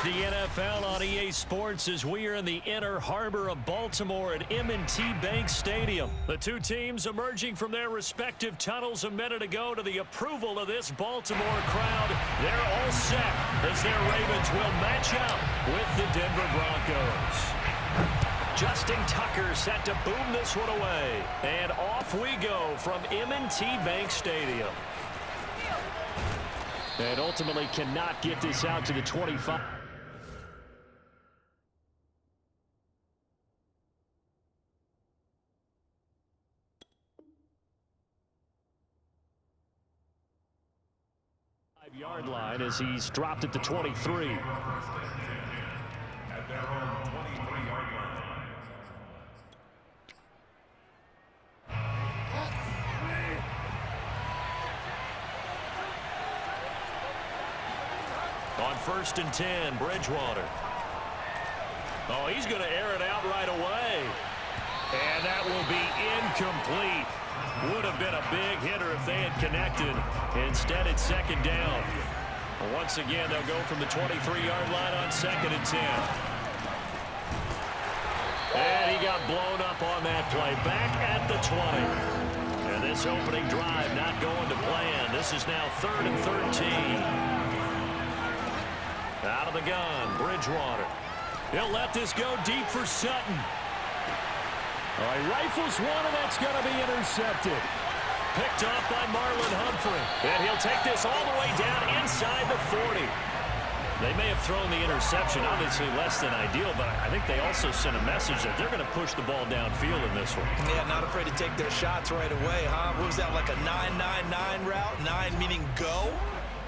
the NFL on EA Sports as we are in the inner harbor of Baltimore at M&T Bank Stadium. The two teams emerging from their respective tunnels a minute ago to the approval of this Baltimore crowd. They're all set as their Ravens will match up with the Denver Broncos. Justin Tucker set to boom this one away. And off we go from M&T Bank Stadium. And ultimately cannot get this out to the 25. Yard line as he's dropped at the 23. At their own 23-yard line. On 1st and 10, Bridgewater. Oh, he's going to air it out right away. And that will be incomplete. Would have been a big hitter if they had connected. Instead, it's 2nd down. Once again, they'll go from the 23-yard line on 2nd and 10. And he got blown up on that play. Back at the 20. And this opening drive not going to plan. This is now 3rd and 13. Out of the gun, Bridgewater. He'll let this go deep for Sutton. All right, rifles one, and that's going to be intercepted. Picked off by Marlon Humphrey. And he'll take this all the way down inside the 40. They may have thrown the interception, obviously less than ideal, but I think they also sent a message that they're going to push the ball downfield in this one. Yeah, not afraid to take their shots right away, huh? What was that, like a 9-9-9 route? 9 meaning go?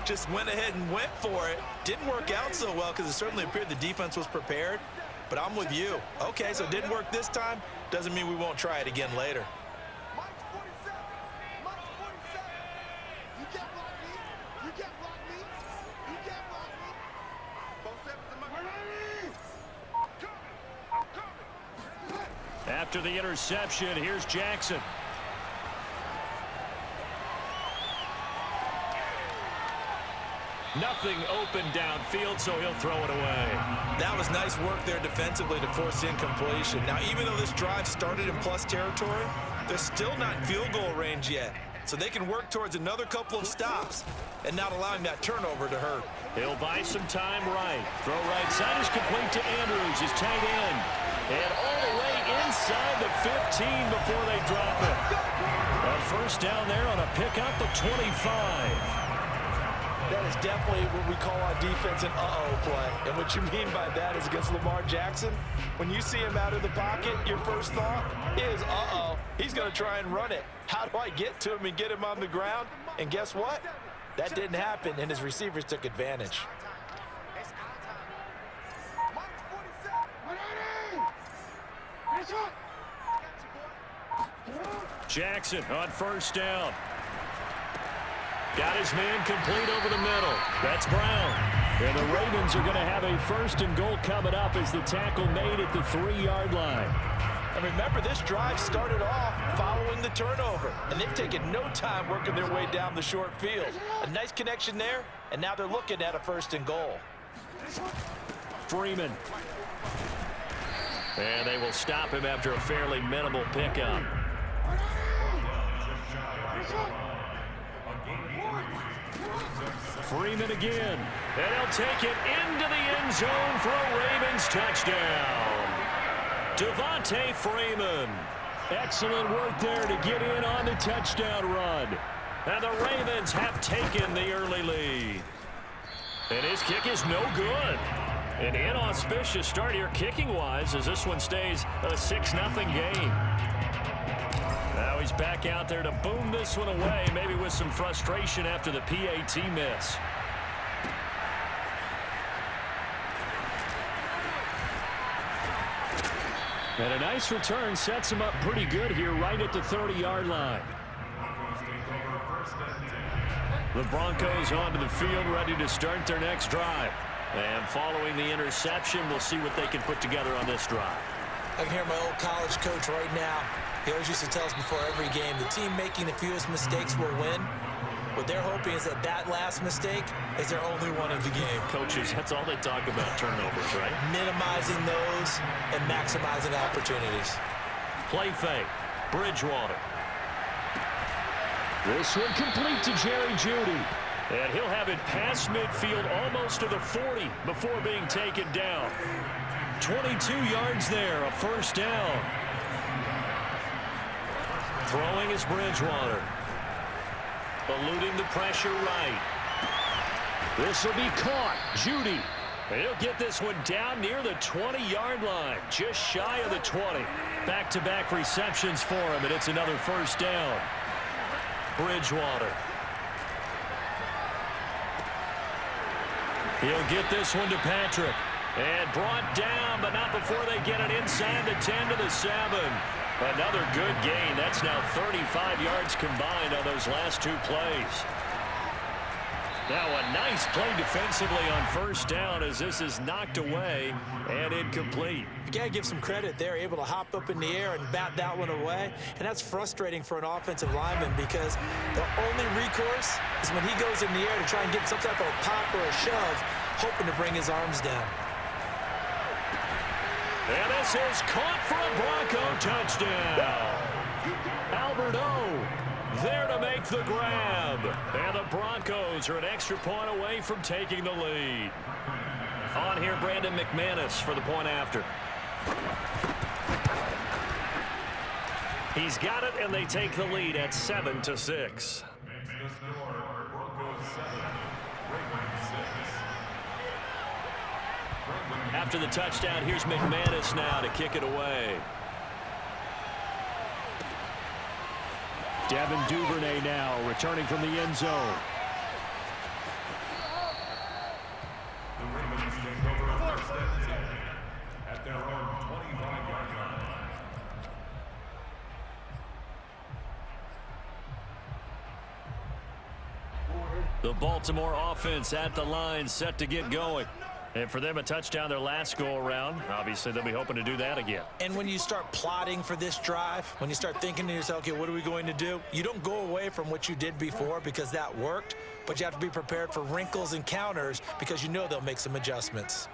Just went ahead and went for it. Didn't work out so well because it certainly appeared the defense was prepared. But I'm with you. Okay, so it didn't work this time. Doesn't mean we won't try it again later. After the interception, here's Jackson. Nothing open downfield, so he'll throw it away. That was nice work there defensively to force incompletion. Now, even though this drive started in plus territory, they're still not in field goal range yet. So they can work towards another couple of stops and not allowing that turnover to hurt. He'll buy some time right. Throw right side is complete to Andrews, his tight end. And all the way inside the 15 before they drop it. A first down there on a pickup of 25. That is definitely what we call on defense an uh-oh play. And what you mean by that is against Lamar Jackson, when you see him out of the pocket, your first thought is, uh-oh, he's going to try and run it. How do I get to him and get him on the ground? And guess what? That didn't happen, and his receivers took advantage. Jackson on first down. Got his man complete over the middle. That's Brown. And the Ravens are going to have a 1st and goal coming up as the tackle made at the 3-yard line. And remember, this drive started off following the turnover. And they've taken no time working their way down the short field. A nice connection there, and now they're looking at a 1st and goal. Freeman. And they will stop him after a fairly minimal pickup. Freeman again. And he'll take it into the end zone for a Ravens touchdown. Devontae Freeman. Excellent work there to get in on the touchdown run. And the Ravens have taken the early lead. And his kick is no good. An inauspicious start here kicking-wise as this one stays a 6-0 game. Now he's back out there to boom this one away, maybe with some frustration after the PAT miss. And a nice return sets him up pretty good here right at the 30-yard line. The Broncos onto the field ready to start their next drive. And following the interception, we'll see what they can put together on this drive. I can hear my old college coach right now. He always used to tell us before every game, the team making the fewest mistakes will win. What they're hoping is that that last mistake is their only one of the game. Coaches, that's all they talk about, turnovers, right? Minimizing those and maximizing opportunities. Play fake. Bridgewater. This one complete to Jerry Jeudy. And he'll have it past midfield almost to the 40 before being taken down. 22 yards there, a first down. Throwing is Bridgewater. Eluding the pressure right. This will be caught. Jeudy. And he'll get this one down near the 20-yard line, just shy of the 20. Back-to-back receptions for him, and it's another first down. Bridgewater. He'll get this one to Patrick. And brought down, but not before they get it inside the 10 to the 7. Another good gain. That's now 35 yards combined on those last two plays. Now a nice play defensively on first down as this is knocked away and incomplete. You got to give some credit. They're able to hop up in the air and bat that one away. And that's frustrating for an offensive lineman because the only recourse is when he goes in the air to try and get some type of a pop or a shove, hoping to bring his arms down. And this is caught for a Bronco touchdown. Albert O there to make the grab. And the Broncos are an extra point away from taking the lead. On here, Brandon McManus for the point after. He's got it, and they take the lead at 7-6. The score, Broncos 7, Ravens 6. After the touchdown, here's McManus now to kick it away. Devin Duvernay now returning from the end zone. The Ravens take over first and 10 at their own 25-yard line. The Baltimore offense at the line, set to get going. And for them, a touchdown their last go-around. Obviously, they'll be hoping to do that again. And when you start plotting for this drive, when you start thinking to yourself, okay, what are we going to do? You don't go away from what you did before because that worked, but you have to be prepared for wrinkles and counters because you know they'll make some adjustments.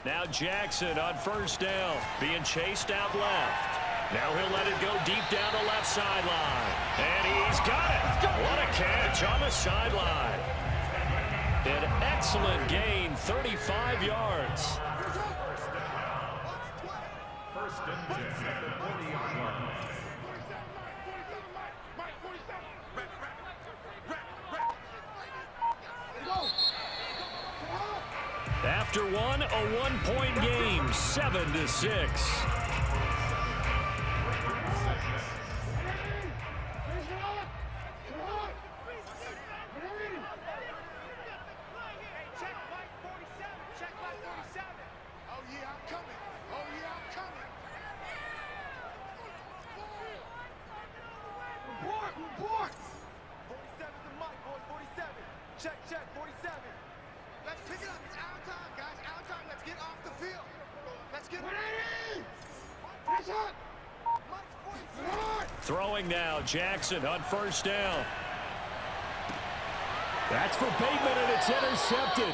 Now Jackson on first down, being chased out left. Now he'll let it go deep down the left sideline. And he's got it. What a catch on the sideline. An excellent gain, 35 yards. First and 10 at the 40-yard line. After one, a one-point game, 7-6. Throwing now, Jackson on first down. That's for Bateman, and it's intercepted.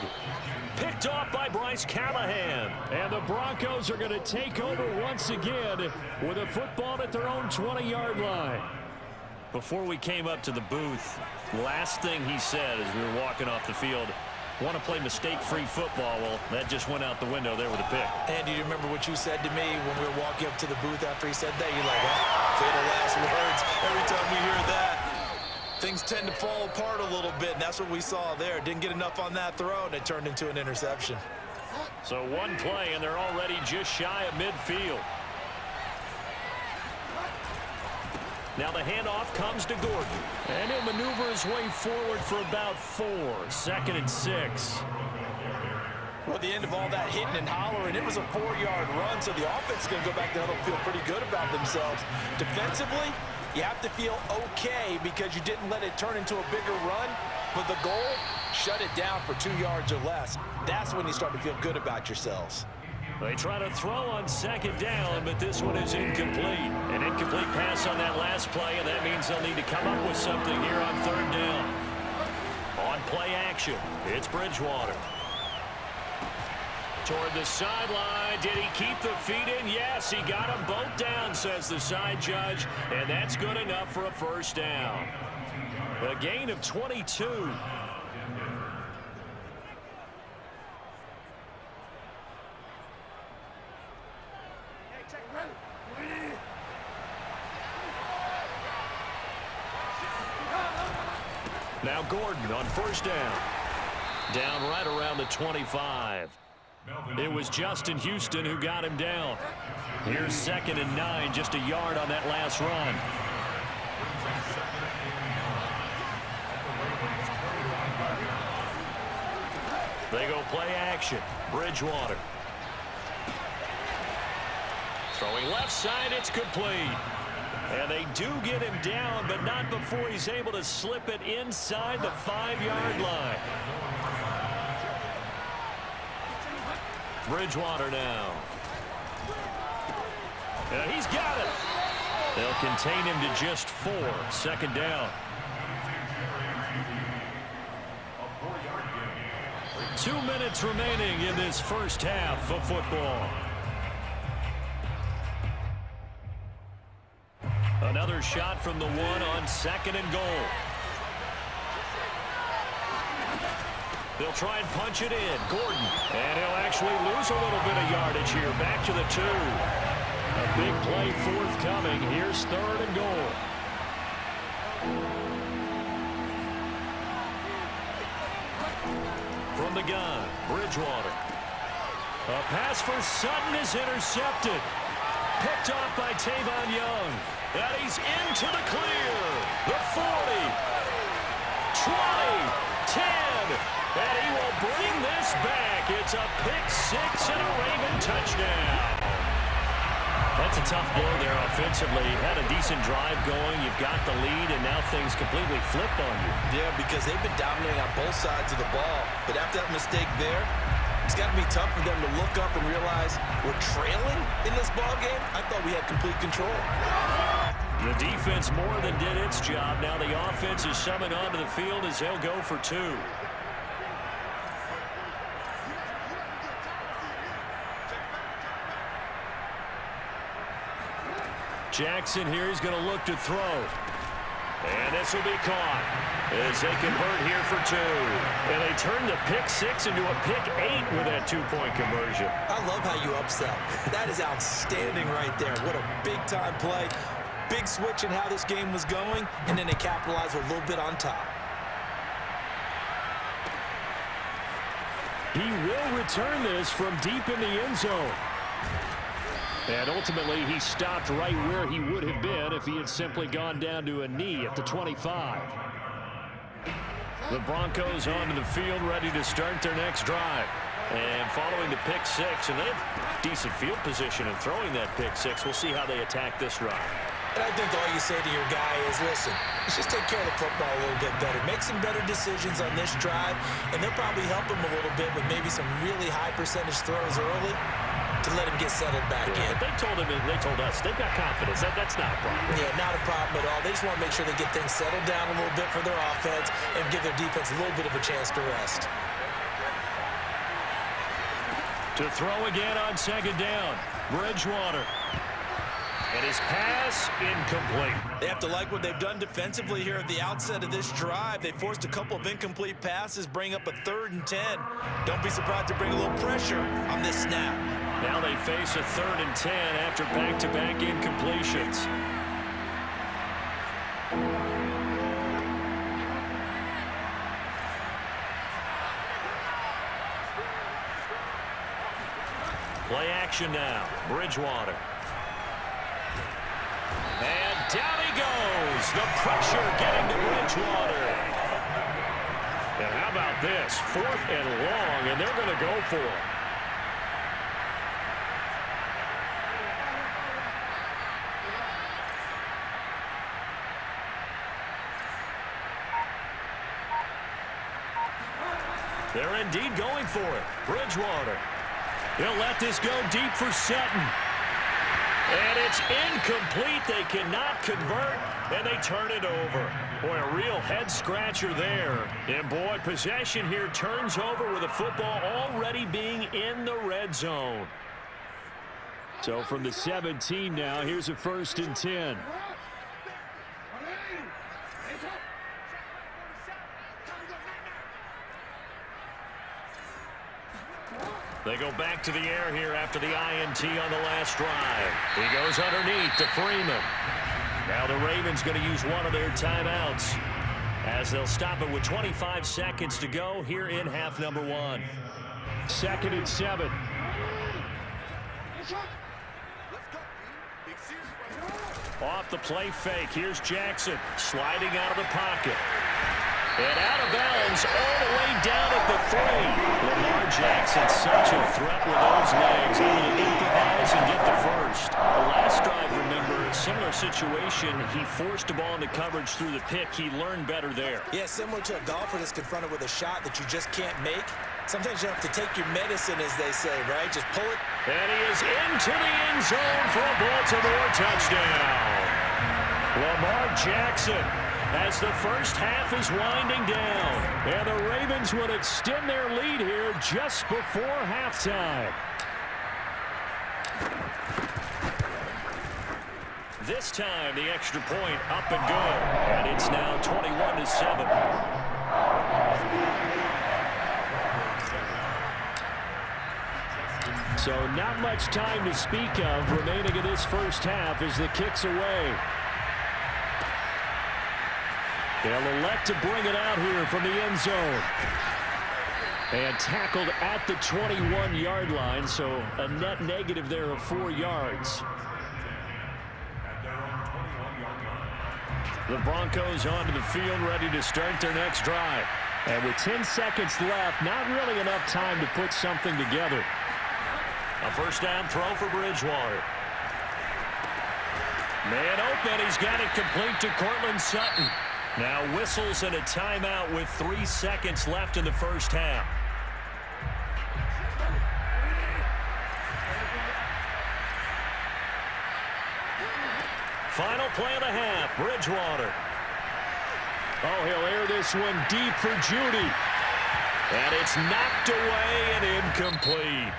Picked off by Bryce Callahan. And the Broncos are going to take over once again with a football at their own 20-yard line. Before we came up to the booth, last thing he said as we were walking off the field, want to play mistake-free football. Well, that just went out the window there with a pick. Andy, do you remember what you said to me when we were walking up to the booth after he said that? You're like, oh, fatal last words. Every time we hear that, things tend to fall apart a little bit, and that's what we saw there. Didn't get enough on that throw, and it turned into an interception. So one play, and they're already just shy of midfield. Now the handoff comes to Gordon. And he'll maneuver his way forward for about 4. 2nd and 6. Well, at the end of all that hitting and hollering, it was a 4-yard run, so the offense is going to go back there and feel pretty good about themselves. Defensively, you have to feel okay because you didn't let it turn into a bigger run, but the goal, shut it down for 2 yards or less. That's when you start to feel good about yourselves. They try to throw on second down, but this one is incomplete. An incomplete pass on that last play, and that means they'll need to come up with something here on third down. On play action, it's Bridgewater. Toward the sideline. Did he keep the feet in? Yes, he got them both down, says the side judge, and that's good enough for a first down. A gain of 22. Now Gordon on first down. Down right around the 25. It was Justin Houston who got him down. Here's 2nd and 9, just a yard on that last run. They go play action. Bridgewater. Throwing left side, it's complete. And they do get him down, but not before he's able to slip it inside the 5-yard line. Bridgewater now. And he's got it. They'll contain him to just 4. 2nd down. 2 minutes remaining in this first half of football. Another shot from the 1 on 2nd and goal. They'll try and punch it in. Gordon. And he'll actually lose a little bit of yardage here. Back to the 2. A big play forthcoming. Here's 3rd and goal. From the gun, Bridgewater. A pass for Sutton is intercepted. Picked off by Tavon Young. And he's into the clear. The 40. 20. 10. And he will bring this back. It's a pick-6 and a Raven touchdown. That's a tough blow there offensively. Had a decent drive going. You've got the lead, and now things completely flipped on you. Yeah, because they've been dominating on both sides of the ball. But after that mistake there, it's got to be tough for them to look up and realize we're trailing in this ball game. I thought we had complete control. The defense more than did its job. Now the offense is summoned onto the field as they'll go for 2. Jackson here is going to look to throw. And this will be caught as they convert here for 2. And they turn the pick-6 into a pick-8 with that 2-point conversion. I love how you upsell. That is outstanding right there. What a big-time play. Big switch in how this game was going, and then they capitalized a little bit on top. He will return this from deep in the end zone. And ultimately, he stopped right where he would have been if he had simply gone down to a knee at the 25. The Broncos onto the field, ready to start their next drive. And following the pick-6, and they have decent field position in throwing that pick-6. We'll see how they attack this drive. And I think all you say to your guy is, listen, let's just take care of the football a little bit better. Make some better decisions on this drive, and they'll probably help him a little bit with maybe some really high percentage throws early to let him get settled back in. They told us, they've got confidence. That's not a problem. Yeah, not a problem at all. They just want to make sure they get things settled down a little bit for their offense and give their defense a little bit of a chance to rest. To throw again on 2nd down, Bridgewater. And his pass incomplete. They have to like what they've done defensively here at the outset of this drive. They forced a couple of incomplete passes, bring up a 3rd and 10. Don't be surprised to bring a little pressure on this snap. Now they face a 3rd and 10 after back-to-back incompletions. Play action now. Bridgewater. And down he goes. The pressure getting to Bridgewater. And how about this? 4th and long, and they're going to go for it. They're indeed going for it. Bridgewater. He'll let this go deep for Sutton. And it's incomplete. They cannot convert, and they turn it over. Boy, a real head-scratcher there. And, boy, possession here turns over with the football already being in the red zone. So from the 17 now, here's a 1st and 10. They go back to the air here after the INT on the last drive. He goes underneath to Freeman. Now the Ravens going to use one of their timeouts as they'll stop it with 25 seconds to go here in half number 1. 2nd and 7. Off the play fake. Here's Jackson sliding out of the pocket. And out of bounds all the way down at the 3. Lamar Jackson, such a threat with those legs. Able to improvise and get the first. The last drive, remember, similar situation. He forced the ball into coverage through the pick. He learned better there. Yeah, similar to a golfer that's confronted with a shot that you just can't make. Sometimes you have to take your medicine, as they say, right? Just pull it. And he is into the end zone for a Baltimore touchdown. Lamar Jackson, as the first half is winding down. And the Ravens would extend their lead here just before halftime. This time, the extra point up and good. And it's now 21-7. So not much time to speak of remaining in this first half as the kick's away. They'll elect to bring it out here from the end zone. And tackled at the 21-yard line, so a net negative there of 4 yards. The Broncos onto the field ready to start their next drive. And with 10 seconds left, not really enough time to put something together. A first down throw for Bridgewater. Man open, he's got it complete to Cortland Sutton. Now whistles and a timeout with 3 seconds left in the first half. Final play of the half, Bridgewater. Oh, he'll air this one deep for Judy. And it's knocked away and incomplete.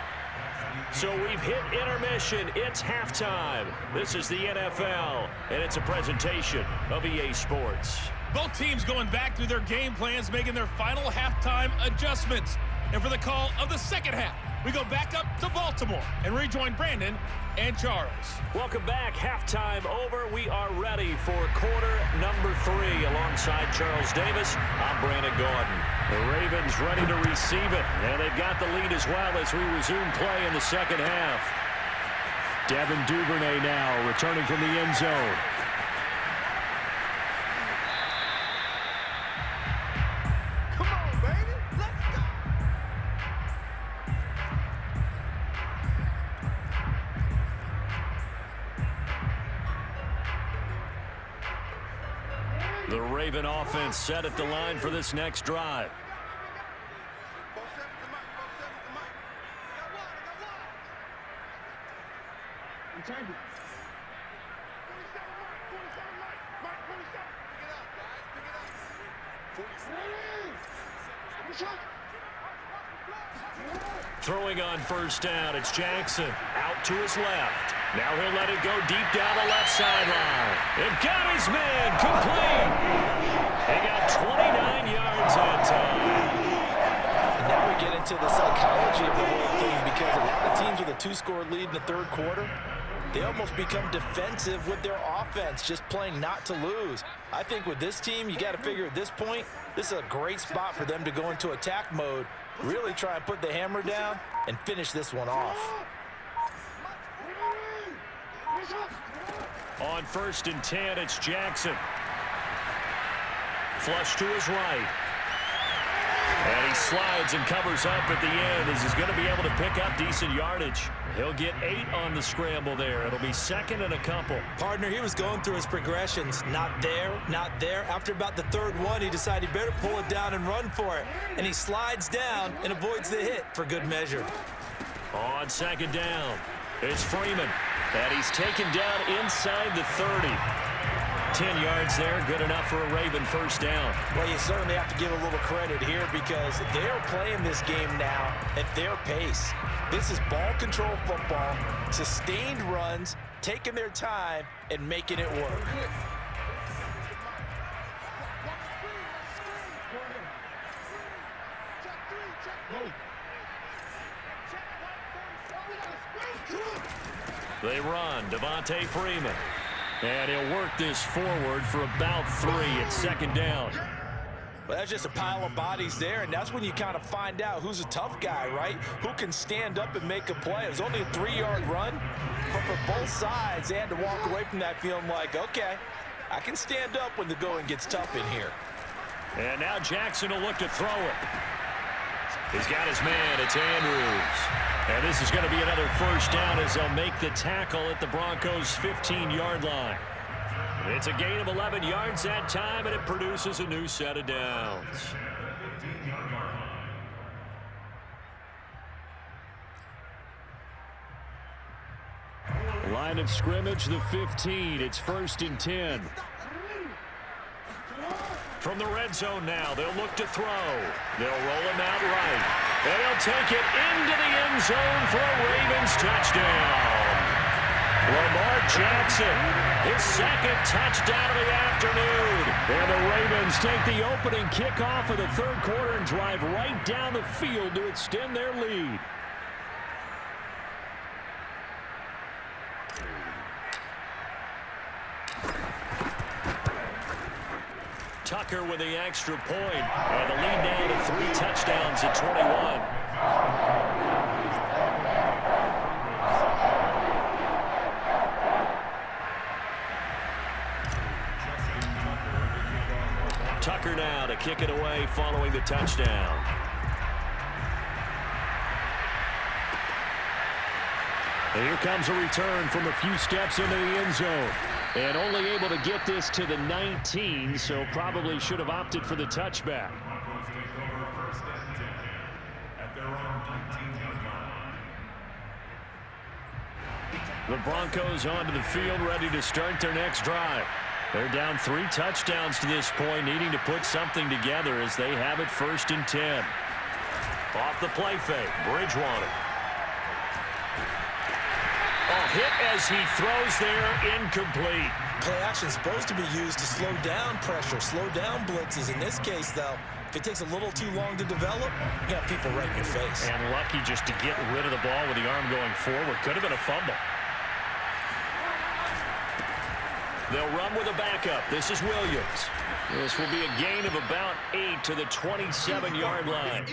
So we've hit intermission. It's halftime. This is the NFL, and it's a presentation of EA Sports. Both teams going back through their game plans, making their final halftime adjustments. And for the call of the second half, we go back up to Baltimore and rejoin Brandon and Charles. Welcome back. Halftime over. We are ready for quarter number 3 alongside Charles Davis. I'm Brandon Gordon. The Ravens ready to receive it, and they've got the lead as well as we resume play in the second half. Devin Duvernay now returning from the end zone. The Raven offense set at the line for this next drive. Throwing on first down, it's Jackson out to his left. Now he'll let it go deep down the left sideline. And got his man complete. He got 29 yards that time. And now we get into the psychology of the whole thing, because a lot of teams with a 2-score lead in the third quarter, they almost become defensive with their offense, just playing not to lose. I think with this team, you got to figure at this point, this is a great spot for them to go into attack mode, really try and put the hammer down and finish this one off. On 1st and 10, it's Jackson. Flush to his right. And he slides and covers up at the end as he's going to be able to pick up decent yardage. He'll get 8 on the scramble there. It'll be second and a couple. Partner, he was going through his progressions. Not there, not there. After about the third one, he decided he better pull it down and run for it. And he slides down and avoids the hit for good measure. On second down, it's Freeman. And he's taken down inside the 30. 10 yards there, good enough for a Raven first down. Well, you certainly have to give a little credit here because they're playing this game now at their pace. This is ball control football, sustained runs, taking their time, and making it work. They run, Devontae Freeman. And he'll work this forward for about 3 at second down. Well, that's just a pile of bodies there, and that's when you kind of find out who's a tough guy, right? Who can stand up and make a play. It was only a 3-yard run, but for both sides, they had to walk away from that feeling like, okay, I can stand up when the going gets tough in here. And now Jackson will look to throw it. He's got his man. It's Andrews. And this is going to be another first down as they'll make the tackle at the Broncos' 15-yard line. It's a gain of 11 yards that time, and it produces a new set of downs. Line of scrimmage, the 15. It's 1st and 10. From the red zone now, they'll look to throw. They'll roll him out right. And he'll take it into the end zone for a Ravens touchdown. Lamar Jackson, his second touchdown of the afternoon. And the Ravens take the opening kickoff of the third quarter and drive right down the field to extend their lead. Tucker with the extra point, and the lead down to 3 touchdowns at 21. Tucker now to kick it away following the touchdown. And here comes a return from a few steps into the end zone. And only able to get this to the 19, so probably should have opted for the touchback. The Broncos onto the field, ready to start their next drive. They're down 3 touchdowns to this point, needing to put something together as they have it 1st and 10. Off the play fake, Bridgewater. A hit as he throws there, incomplete. Play action is supposed to be used to slow down pressure, slow down blitzes. In this case, though, if it takes a little too long to develop, you got people right in your face. And lucky just to get rid of the ball with the arm going forward. Could have been a fumble. They'll run with a backup. This is Williams. This will be a gain of about 8 to the 27-yard line.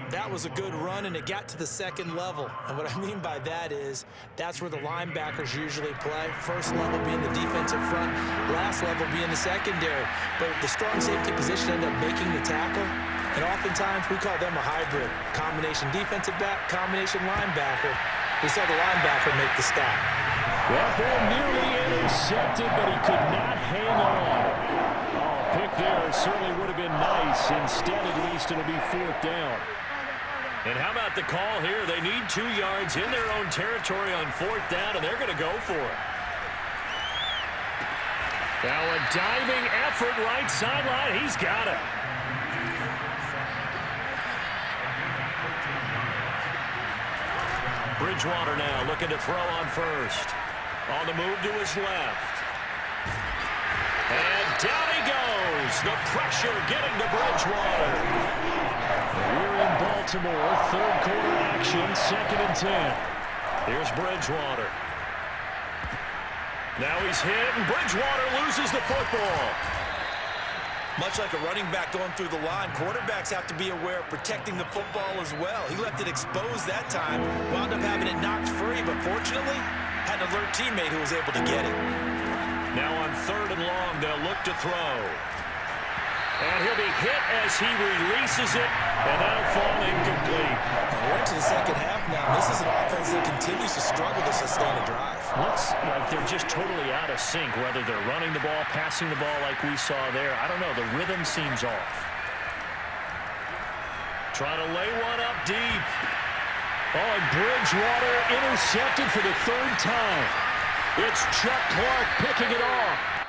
That was a good run, and it got to the second level. And what I mean by that is that's where the linebackers usually play. First level being the defensive front, last level being the secondary. But the strong safety position ended up making the tackle. And oftentimes we call them a hybrid. Combination defensive back, combination linebacker. We saw the linebacker make the stop. That ball nearly intercepted, but he could not hang on. Oh, pick there certainly would have been nice. Instead, at least, it'll be 4th down. And how about the call here? They need 2 yards in their own territory on 4th down, and they're going to go for it. Now a diving effort right sideline. He's got it. Bridgewater now looking to throw on first. On the move to his left. And down he goes. The pressure getting to Bridgewater. We're in Baltimore. Third quarter action. 2nd and 10. Here's Bridgewater. Now he's hit, and Bridgewater loses the football. Much like a running back going through the line, quarterbacks have to be aware of protecting the football as well. He left it exposed that time, wound up having it knocked free, but fortunately, had an alert teammate who was able to get it. Now on 3rd and long, they'll look to throw. And he'll be hit as he releases it, and that'll fall incomplete. We're into the second half now. This is an offense that continues to struggle to sustain a drive. Looks like they're just totally out of sync, whether they're running the ball, passing the ball like we saw there. I don't know. The rhythm seems off. Trying to lay one up deep. Oh, and Bridgewater intercepted for the third time. It's Chuck Clark picking it off.